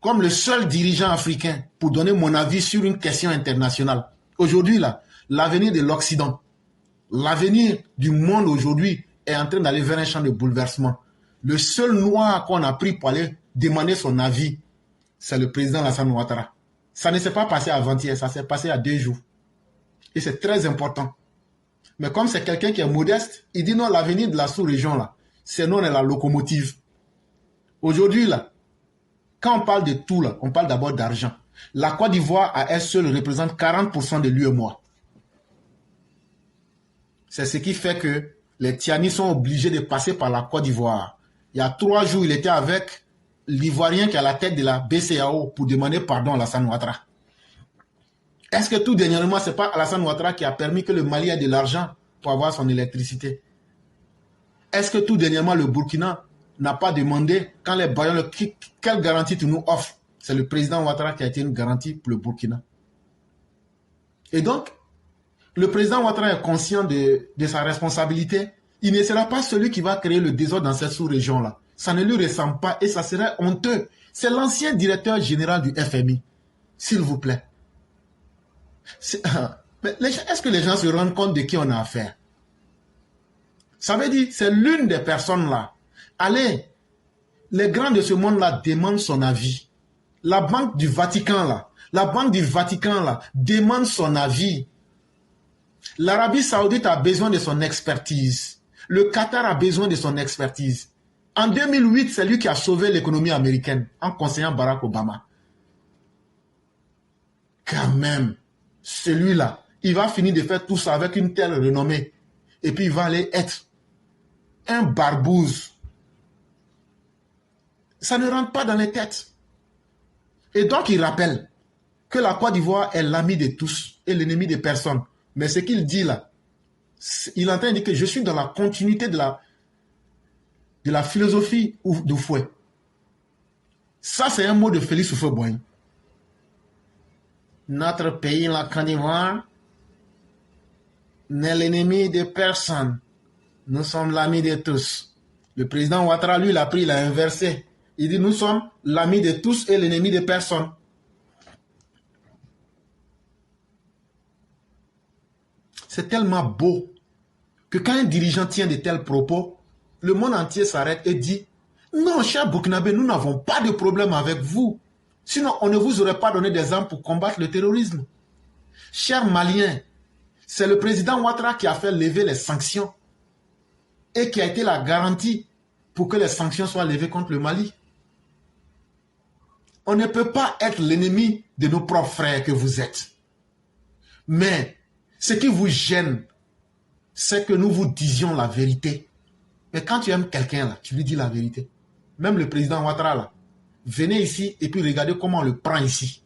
comme le seul dirigeant africain pour donner mon avis sur une question internationale. Aujourd'hui, là, l'avenir de l'Occident, l'avenir du monde aujourd'hui est en train d'aller vers un champ de bouleversement. Le seul noir qu'on a pris pour aller demander son avis, c'est le président Alassane Ouattara. Ça ne s'est pas passé avant-hier, ça s'est passé à 2 jours. Et c'est très important. Mais comme c'est quelqu'un qui est modeste, il dit non, l'avenir de la sous-région, là, c'est nous, on est la locomotive. Aujourd'hui, là, quand on parle de tout, là, on parle d'abord d'argent. La Côte d'Ivoire, à elle seule, représente 40% de l'UEMOA. C'est ce qui fait que les Tianis sont obligés de passer par la Côte d'Ivoire. Il y a 3 jours, il était avec l'Ivoirien qui est à la tête de la BCAO pour demander pardon à Alassane Ouattara. Est-ce que tout dernièrement, ce n'est pas Alassane Ouattara qui a permis que le Mali ait de l'argent pour avoir son électricité? Est-ce que tout dernièrement, le Burkina n'a pas demandé, quand les bailleurs, quelle garantie tu nous offres? C'est le président Ouattara qui a été une garantie pour le Burkina. Et donc, le président Ouattara est conscient de sa responsabilité. Il ne sera pas celui qui va créer le désordre dans cette sous-région-là. Ça ne lui ressemble pas et ça serait honteux. C'est l'ancien directeur général du FMI. S'il vous plaît. Est-ce que les gens se rendent compte de qui on a affaire? Ça veut dire, c'est l'une des personnes là. Allez, les grands de ce monde-là demandent son avis. La banque du Vatican là, demande son avis. L'Arabie Saoudite a besoin de son expertise. Le Qatar a besoin de son expertise. En 2008, c'est lui qui a sauvé l'économie américaine en conseillant Barack Obama. Quand même, celui-là, il va finir de faire tout ça avec une telle renommée. Et puis il va aller être un barbouze. Ça ne rentre pas dans les têtes. Et donc il rappelle que la Côte d'Ivoire est l'ami de tous et l'ennemi de personne. Mais ce qu'il dit là, il est en train de dire que je suis dans la continuité de la philosophie d'Houphouët. Ça, c'est un mot de Félix Houphouët-Boigny. Notre pays, la Côte d'Ivoire, n'est l'ennemi de personne. Nous sommes l'ami de tous. Le président Ouattara, lui, l'a pris, il l'a inversé. Il dit, nous sommes l'ami de tous et l'ennemi de personne. C'est tellement beau que quand un dirigeant tient de tels propos, le monde entier s'arrête et dit, non, cher Burkinabé, nous n'avons pas de problème avec vous. Sinon, on ne vous aurait pas donné des armes pour combattre le terrorisme. Chers Maliens, c'est le président Ouattara qui a fait lever les sanctions et qui a été la garantie pour que les sanctions soient levées contre le Mali. On ne peut pas être l'ennemi de nos propres frères que vous êtes. Mais ce qui vous gêne, c'est que nous vous disions la vérité. Mais quand tu aimes quelqu'un, là, tu lui dis la vérité. Même le président Ouattara, là, venez ici et puis regardez comment on le prend ici.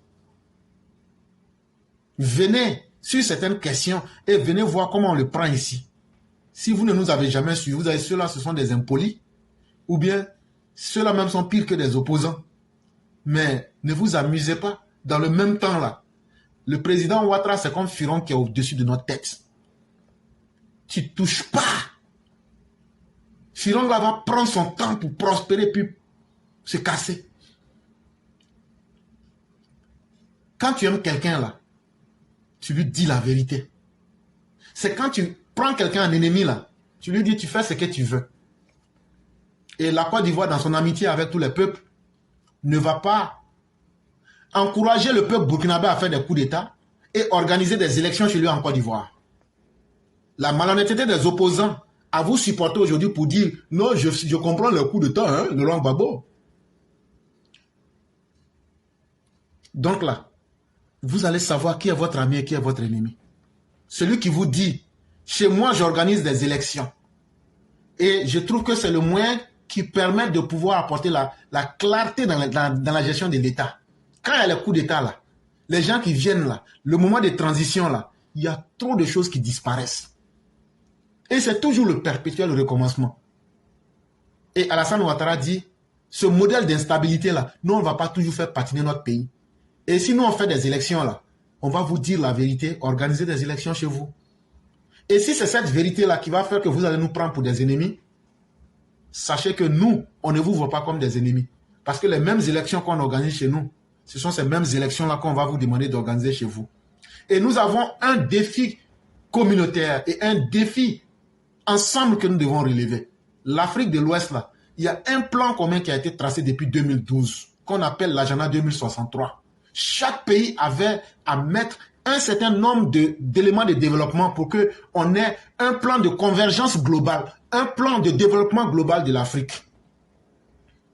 Venez sur certaines questions et venez voir comment on le prend ici. Si vous ne nous avez jamais suivis, vous avez ceux-là, ce sont des impolis, ou bien ceux-là même sont pires que des opposants. Mais ne vous amusez pas. Dans le même temps, là, le président Ouattara, c'est comme Firon qui est au-dessus de notre tête. Tu ne touches pas. Firon là, va prendre son temps pour prospérer puis se casser. Quand tu aimes quelqu'un là, tu lui dis la vérité. C'est quand tu prends quelqu'un en ennemi là, tu lui dis tu fais ce que tu veux. Et la Côte d'Ivoire, dans son amitié avec tous les peuples, ne va pas encourager le peuple burkinabé à faire des coups d'État et organiser des élections chez lui en Côte d'Ivoire. La malhonnêteté des opposants à vous supporter aujourd'hui pour dire non, je comprends le coup d'État, hein, le Laurent Gbagbo. Donc là, vous allez savoir qui est votre ami et qui est votre ennemi. Celui qui vous dit, chez moi j'organise des élections. Et je trouve que c'est le moyen qui permet de pouvoir apporter la clarté dans la gestion de l'État. Quand il y a les coups d'État là, les gens qui viennent là, le moment de transition là, il y a trop de choses qui disparaissent. Et c'est toujours le perpétuel recommencement. Et Alassane Ouattara dit, ce modèle d'instabilité là, nous on ne va pas toujours faire patiner notre pays. Et si nous on fait des élections là, on va vous dire la vérité, organiser des élections chez vous. Et si c'est cette vérité là qui va faire que vous allez nous prendre pour des ennemis, sachez que nous, on ne vous voit pas comme des ennemis. Parce que les mêmes élections qu'on organise chez nous, ce sont ces mêmes élections-là qu'on va vous demander d'organiser chez vous. Et nous avons un défi communautaire et un défi ensemble que nous devons relever. L'Afrique de l'Ouest, là, il y a un plan commun qui a été tracé depuis 2012, qu'on appelle l'agenda 2063. Chaque pays avait à mettre un certain nombre d'éléments de développement pour qu'on ait un plan de convergence globale, un plan de développement global de l'Afrique.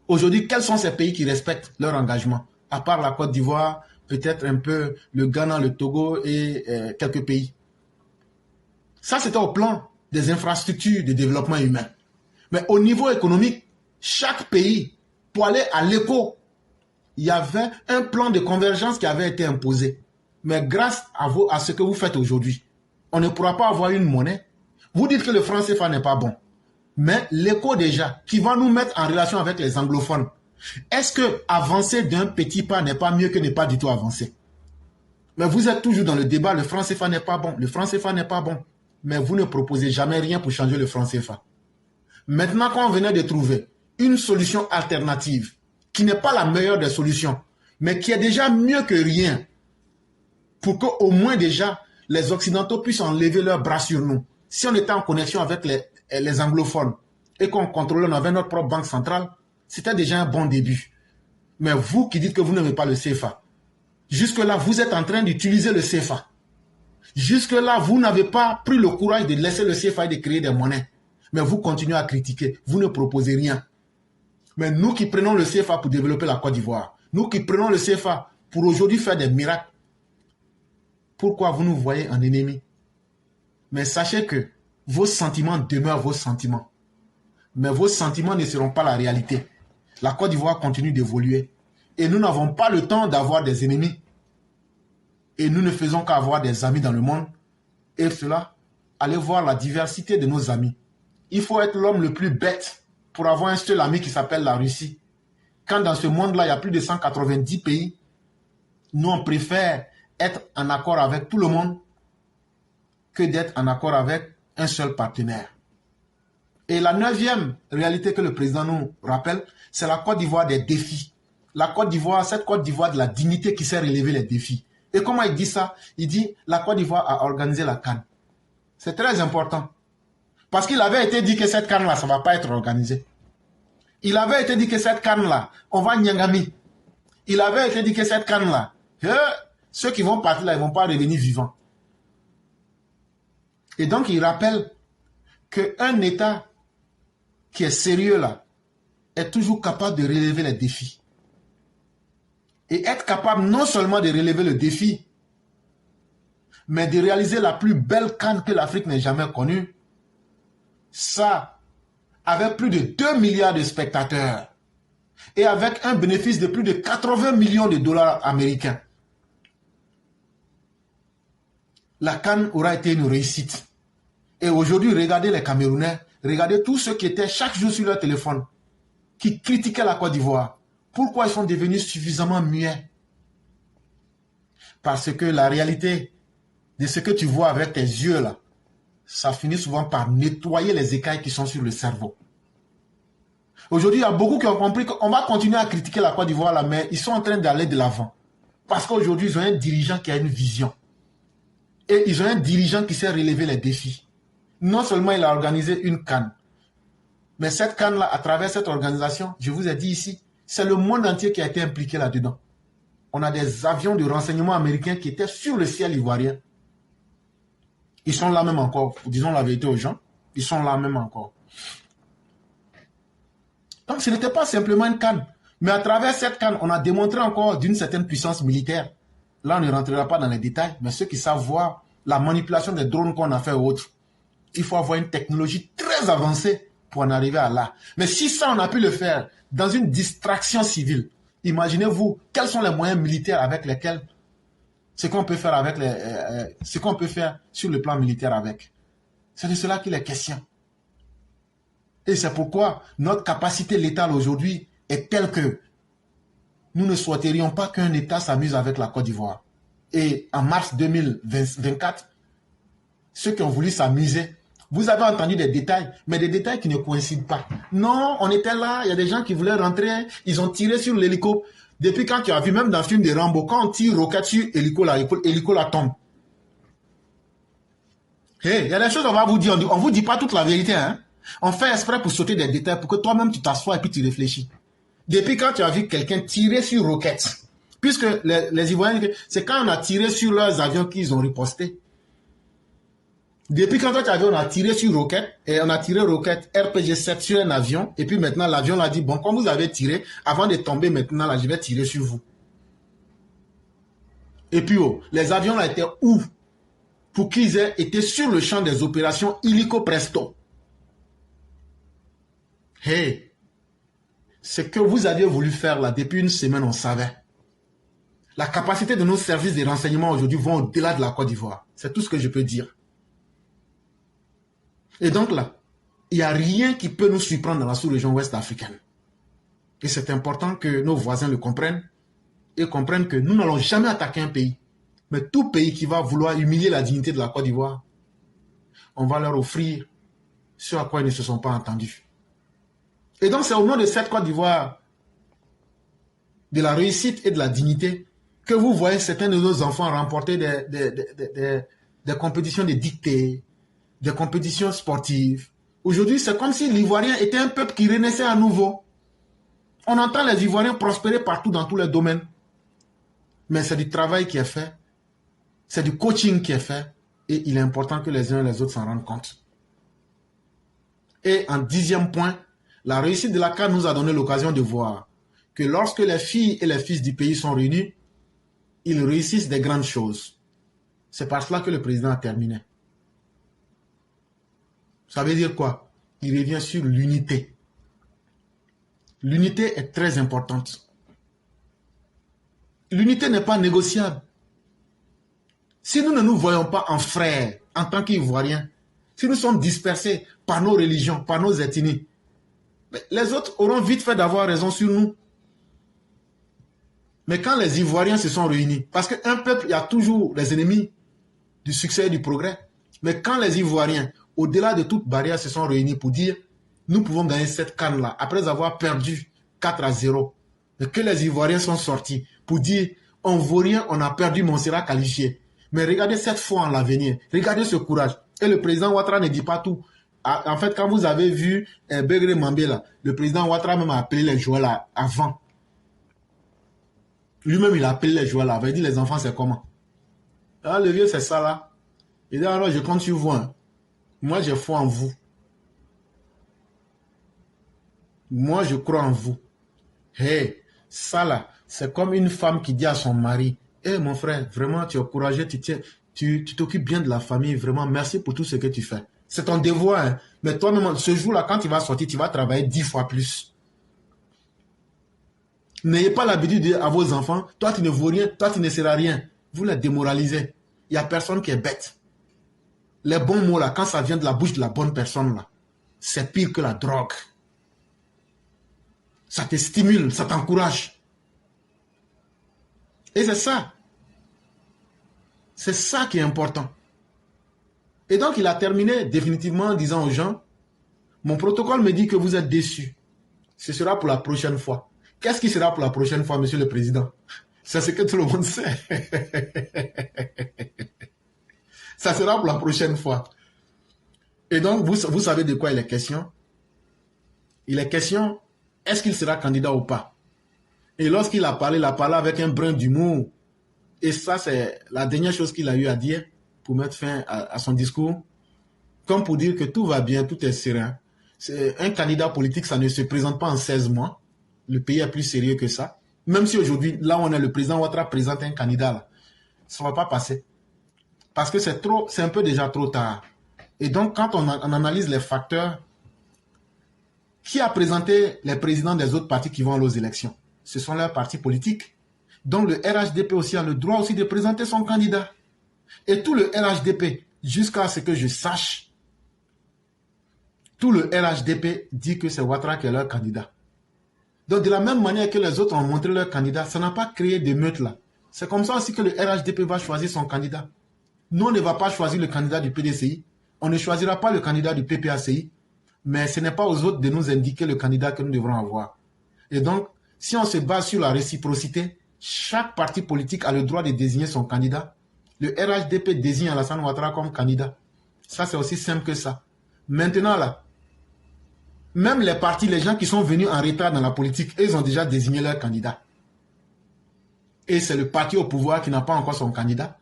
Aujourd'hui, quels sont ces pays qui respectent leur engagement? À part la Côte d'Ivoire, peut-être un peu le Ghana, le Togo et quelques pays. Ça, c'était au plan des infrastructures de développement humain. Mais au niveau économique, chaque pays, pour aller à l'éco, il y avait un plan de convergence qui avait été imposé. Mais grâce à ce que vous faites aujourd'hui, on ne pourra pas avoir une monnaie. Vous dites que le franc CFA n'est pas bon. Mais l'éco déjà, qui va nous mettre en relation avec les anglophones, est-ce que avancer d'un petit pas n'est pas mieux que ne pas du tout avancer? Mais vous êtes toujours dans le débat, le franc CFA n'est pas bon, le franc CFA n'est pas bon. Mais vous ne proposez jamais rien pour changer le franc CFA. Maintenant, quand on venait de trouver une solution alternative, qui n'est pas la meilleure des solutions, mais qui est déjà mieux que rien, pour qu'au moins déjà, les Occidentaux puissent enlever leurs bras sur nous. Si on était en connexion avec les anglophones et qu'on contrôlait, on avait notre propre banque centrale, c'était déjà un bon début. Mais vous qui dites que vous n'aimez pas le CFA, jusque-là, vous êtes en train d'utiliser le CFA. Jusque-là, vous n'avez pas pris le courage de laisser le CFA et de créer des monnaies. Mais vous continuez à critiquer. Vous ne proposez rien. Mais nous qui prenons le CFA pour développer la Côte d'Ivoire, nous qui prenons le CFA pour aujourd'hui faire des miracles, pourquoi vous nous voyez en ennemis. Mais sachez que vos sentiments demeurent vos sentiments. Mais vos sentiments ne seront pas la réalité. La Côte d'Ivoire continue d'évoluer. Et nous n'avons pas le temps d'avoir des ennemis. Et nous ne faisons qu'avoir des amis dans le monde. Et cela, allez voir la diversité de nos amis. Il faut être l'homme le plus bête pour avoir un seul ami qui s'appelle la Russie. Quand dans ce monde-là, il y a plus de 190 pays, nous, on préfère être en accord avec tout le monde que d'être en accord avec un seul partenaire. Et la 9e réalité que le président nous rappelle, c'est la Côte d'Ivoire des défis. La Côte d'Ivoire, cette Côte d'Ivoire de la dignité qui sait relever les défis. Et comment il dit ça? Il dit, la Côte d'Ivoire a organisé la CAN. C'est très important. Parce qu'il avait été dit que cette CAN-là, ça ne va pas être organisé. Il avait été dit que cette CAN-là, on va Nyangami. Il avait été dit que cette CAN-là, ceux qui vont partir là, ils ne vont pas revenir vivants. Et donc, il rappelle qu'un État qui est sérieux là, est toujours capable de relever les défis. Et être capable non seulement de relever le défi, mais de réaliser la plus belle CAN que l'Afrique n'ait jamais connue, ça, avec plus de 2 milliards de spectateurs et avec un bénéfice de plus de 80 millions de dollars américains, la CAN aura été une réussite. Et aujourd'hui, regardez les Camerounais, regardez tous ceux qui étaient chaque jour sur leur téléphone, qui critiquaient la Côte d'Ivoire. Pourquoi ils sont devenus suffisamment muets? Parce que la réalité de ce que tu vois avec tes yeux là, ça finit souvent par nettoyer les écailles qui sont sur le cerveau. Aujourd'hui, il y a beaucoup qui ont compris qu'on va continuer à critiquer la Côte d'Ivoire là, mais ils sont en train d'aller de l'avant. Parce qu'aujourd'hui, ils ont un dirigeant qui a une vision. Et ils ont un dirigeant qui sait relever les défis. Non seulement il a organisé une CAN, mais cette CAN-là, à travers cette organisation, je vous ai dit ici, c'est le monde entier qui a été impliqué là-dedans. On a des avions de renseignement américains qui étaient sur le ciel ivoirien. Ils sont là même encore. Disons la vérité aux gens. Ils sont là même encore. Donc ce n'était pas simplement une CAN. Mais à travers cette CAN, on a démontré encore d'une certaine puissance militaire. Là, on ne rentrera pas dans les détails. Mais ceux qui savent voir la manipulation des drones qu'on a fait ou autres, il faut avoir une technologie très avancée pour en arriver à là. Mais si ça, on a pu le faire dans une distraction civile, imaginez-vous, quels sont les moyens militaires avec lesquels, ce qu'on peut faire avec ce qu'on peut faire sur le plan militaire avec. C'est de cela qu'il est question. Et c'est pourquoi notre capacité létale aujourd'hui est telle que nous ne souhaiterions pas qu'un État s'amuse avec la Côte d'Ivoire. Et en mars 2024, ceux qui ont voulu s'amuser, vous avez entendu des détails, mais des détails qui ne coïncident pas. Non, on était là, il y a des gens qui voulaient rentrer, ils ont tiré sur l'hélico. Depuis quand tu as vu, même dans le film de Rambo, quand on tire roquette sur l'hélico, l'hélico la tombe. Hey, il y a des choses on va vous dire, on ne vous dit pas toute la vérité. Hein? On fait exprès pour sauter des détails, pour que toi-même tu t'assoies et puis tu réfléchis. Depuis quand tu as vu quelqu'un tirer sur roquette, puisque les Ivoiriens, c'est quand on a tiré sur leurs avions qu'ils ont riposté. Depuis quand toi tu as vu, on a tiré sur roquette, et on a tiré roquette RPG-7 sur un avion, et puis maintenant l'avion l'a dit, bon, comme vous avez tiré, avant de tomber maintenant, là, je vais tirer sur vous. Et puis, oh, les avions là étaient où? Pour qu'ils aient été sur le champ des opérations illico presto. Hey, ce que vous aviez voulu faire là, depuis une semaine, on savait. La capacité de nos services de renseignement aujourd'hui vont au-delà de la Côte d'Ivoire. C'est tout ce que je peux dire. Et donc là, il n'y a rien qui peut nous surprendre dans la sous-région ouest africaine. Et c'est important que nos voisins le comprennent et comprennent que nous n'allons jamais attaquer un pays. Mais tout pays qui va vouloir humilier la dignité de la Côte d'Ivoire, on va leur offrir ce à quoi ils ne se sont pas entendus. Et donc c'est au nom de cette Côte d'Ivoire, de la réussite et de la dignité, que vous voyez certains de nos enfants remporter des compétitions de dictée, des compétitions sportives. Aujourd'hui, c'est comme si l'Ivoirien était un peuple qui renaissait à nouveau. On entend les Ivoiriens prospérer partout dans tous les domaines. Mais c'est du travail qui est fait, c'est du coaching qui est fait, et il est important que les uns et les autres s'en rendent compte. Et en 10e point, la réussite de la CAN nous a donné l'occasion de voir que lorsque les filles et les fils du pays sont réunis, ils réussissent des grandes choses. C'est par cela que le président a terminé. Ça veut dire quoi? Il revient sur l'unité. L'unité est très importante. L'unité n'est pas négociable. Si nous ne nous voyons pas en frères, en tant qu'Ivoiriens, si nous sommes dispersés par nos religions, par nos ethnies, les autres auront vite fait d'avoir raison sur nous. Mais quand les Ivoiriens se sont réunis, parce qu'un peuple, il y a toujours des ennemis du succès et du progrès. Mais quand les Ivoiriens, au-delà de toute barrière, se sont réunis pour dire nous pouvons gagner cette CAN-là, après avoir perdu 4-0, et que les Ivoiriens sont sortis pour dire on ne vaut rien, on a perdu, mais on sera qualifié. Mais regardez cette foi en l'avenir, regardez ce courage. Et le président Ouattara ne dit pas tout. En fait, quand vous avez vu Begré Mambé, là, le président Ouattara même a appelé les joueurs là avant. Lui-même, il a appelé les joueurs là. Il a dit les enfants, c'est comment? Ah, le vieux, c'est ça là. Il dit alors, je compte sur vous. Hein. Moi, j'ai foi en vous. Moi, je crois en vous. Hey, ça là, c'est comme une femme qui dit à son mari, hey, mon frère, vraiment, tu es courageux, tu t'occupes bien de la famille, vraiment, merci pour tout ce que tu fais. C'est ton devoir, hein. Mais toi-même, ce jour-là, quand tu vas sortir, tu vas travailler 10 fois plus. N'ayez pas l'habitude de dire à vos enfants, toi, tu ne vaux rien, toi, tu ne seras rien. Vous les démoralisez. Il n'y a personne qui est bête. Les bons mots, là, quand ça vient de la bouche de la bonne personne, là, c'est pire que la drogue. Ça te stimule, ça t'encourage. Et c'est ça. C'est ça qui est important. Et donc, il a terminé définitivement en disant aux gens, mon protocole me dit que vous êtes déçus. Ce sera pour la prochaine fois. Qu'est-ce qui sera pour la prochaine fois, monsieur le président? C'est ce que tout le monde sait. Ça sera pour la prochaine fois. Et donc, vous savez de quoi il est question? Il est question, est-ce qu'il sera candidat ou pas? Et lorsqu'il a parlé avec un brin d'humour. Et ça, c'est la dernière chose qu'il a eu à dire pour mettre fin à son discours. Comme pour dire que tout va bien, tout est serein. Un candidat politique, ça ne se présente pas en 16 mois. Le pays est plus sérieux que ça. Même si aujourd'hui, là où on est, le président Ouattara présente un candidat, là, ça ne va pas passer. Parce que c'est un peu déjà trop tard. Et donc, quand on analyse les facteurs, qui a présenté les présidents des autres partis qui vont aux élections? Ce sont leurs partis politiques. Donc, le RHDP aussi a le droit aussi de présenter son candidat. Et tout le RHDP, jusqu'à ce que je sache, tout le RHDP dit que c'est Ouattara qui est leur candidat. Donc, de la même manière que les autres ont montré leur candidat, ça n'a pas créé d'émeute là. C'est comme ça aussi que le RHDP va choisir son candidat. Nous, on ne va pas choisir le candidat du PDCI. On ne choisira pas le candidat du PPACI. Mais ce n'est pas aux autres de nous indiquer le candidat que nous devrons avoir. Et donc, si on se base sur la réciprocité, chaque parti politique a le droit de désigner son candidat. Le RHDP désigne Alassane Ouattara comme candidat. Ça, c'est aussi simple que ça. Maintenant, là, même les partis, les gens qui sont venus en retard dans la politique, ils ont déjà désigné leur candidat. Et c'est le parti au pouvoir qui n'a pas encore son candidat,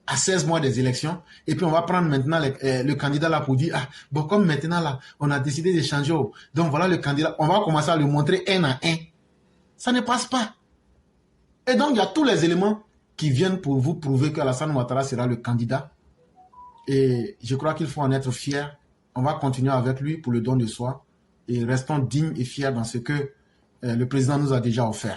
à 16 mois des élections. Et puis on va prendre maintenant le candidat là pour dire, ah, bon, comme maintenant là, on a décidé de changer. Donc voilà le candidat. On va commencer à le montrer un à un. Ça ne passe pas. Et donc il y a tous les éléments qui viennent pour vous prouver qu'Alassane Ouattara sera le candidat. Et je crois qu'il faut en être fier. On va continuer avec lui pour le don de soi. Et restons dignes et fiers dans ce que le président nous a déjà offert.